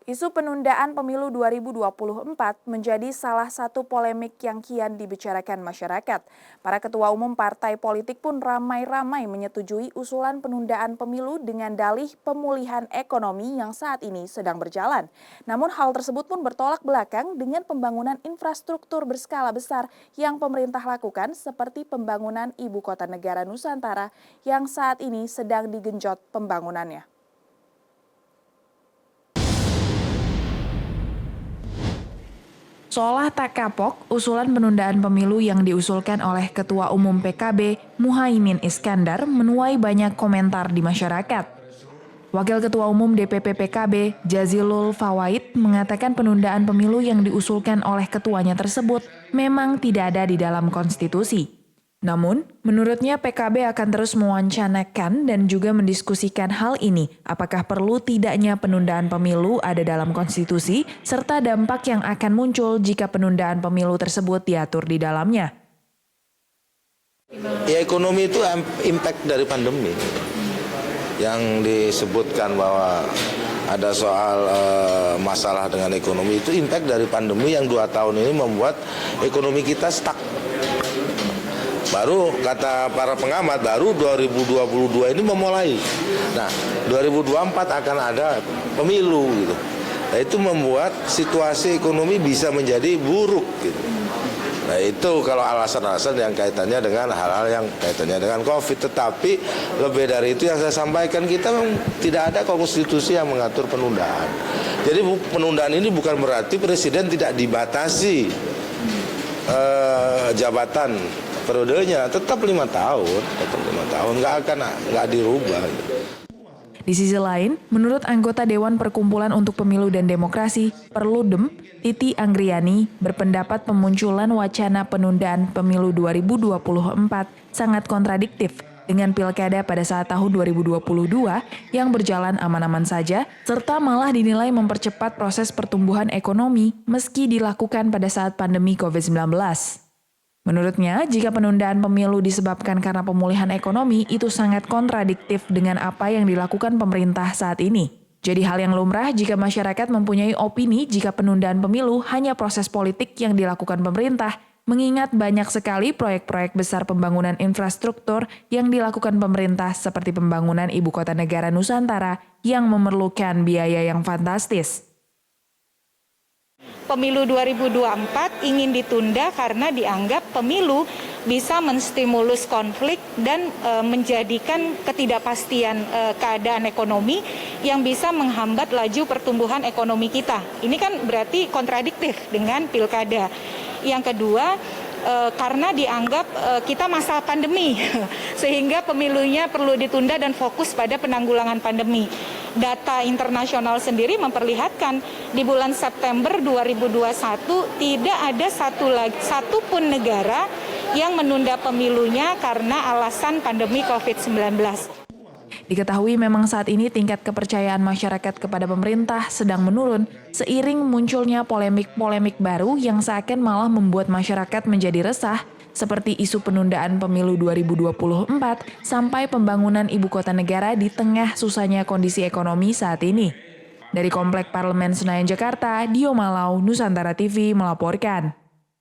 Isu penundaan pemilu 2024 menjadi salah satu polemik yang kian dibicarakan masyarakat. Para ketua umum partai politik pun ramai-ramai menyetujui usulan penundaan pemilu dengan dalih pemulihan ekonomi yang saat ini sedang berjalan. Namun hal tersebut pun bertolak belakang dengan pembangunan infrastruktur berskala besar yang pemerintah lakukan seperti pembangunan Ibu Kota Negara Nusantara yang saat ini sedang digenjot pembangunannya. Seolah tak kapok, usulan penundaan pemilu yang diusulkan oleh Ketua Umum PKB, Muhaimin Iskandar, menuai banyak komentar di masyarakat. Wakil Ketua Umum DPP PKB, Jazilul Fawait, mengatakan penundaan pemilu yang diusulkan oleh ketuanya tersebut memang tidak ada di dalam konstitusi. Namun, menurutnya PKB akan terus mewacanakan dan juga mendiskusikan hal ini, apakah perlu tidaknya penundaan pemilu ada dalam konstitusi, serta dampak yang akan muncul jika penundaan pemilu tersebut diatur di dalamnya. Ya, ekonomi itu impact dari pandemi. Yang disebutkan bahwa ada soal masalah dengan ekonomi itu impact dari pandemi yang 2 tahun ini membuat ekonomi kita stuck. Baru kata para pengamat, baru 2022 ini memulai. Nah, 2024 akan ada pemilu gitu. Nah, itu membuat situasi ekonomi bisa menjadi buruk gitu. Nah, itu kalau alasan-alasan yang kaitannya dengan hal-hal yang kaitannya dengan COVID. Tetapi lebih dari itu yang saya sampaikan, kita tidak ada konstitusi yang mengatur penundaan. Jadi penundaan ini bukan berarti presiden tidak dibatasi jabatan periodenya, tetap 5 tahun, nggak dirubah. Di sisi lain, menurut anggota Dewan Perkumpulan untuk Pemilu dan Demokrasi, Perludem, Titi Anggriani, berpendapat pemunculan wacana penundaan pemilu 2024 sangat kontradiktif dengan pilkada pada saat tahun 2022 yang berjalan aman-aman saja, serta malah dinilai mempercepat proses pertumbuhan ekonomi meski dilakukan pada saat pandemi COVID-19. Menurutnya, jika penundaan pemilu disebabkan karena pemulihan ekonomi, itu sangat kontradiktif dengan apa yang dilakukan pemerintah saat ini. Jadi hal yang lumrah jika masyarakat mempunyai opini jika penundaan pemilu hanya proses politik yang dilakukan pemerintah, mengingat banyak sekali proyek-proyek besar pembangunan infrastruktur yang dilakukan pemerintah seperti pembangunan Ibu Kota Negara Nusantara yang memerlukan biaya yang fantastis. Pemilu 2024 ingin ditunda karena dianggap pemilu bisa menstimulus konflik dan menjadikan ketidakpastian keadaan ekonomi yang bisa menghambat laju pertumbuhan ekonomi kita. Ini kan berarti kontradiktif dengan pilkada. Yang kedua, karena dianggap kita masa pandemi, sehingga pemilunya perlu ditunda dan fokus pada penanggulangan pandemi. Data internasional sendiri memperlihatkan di bulan September 2021 tidak ada satu pun negara yang menunda pemilunya karena alasan pandemi COVID-19. Diketahui memang saat ini tingkat kepercayaan masyarakat kepada pemerintah sedang menurun seiring munculnya polemik-polemik baru yang seakan malah membuat masyarakat menjadi resah seperti isu penundaan pemilu 2024 sampai pembangunan Ibu Kota Negara di tengah susahnya kondisi ekonomi saat ini. Dari Komplek Parlemen Senayan Jakarta, Dio Malau, Nusantara TV melaporkan.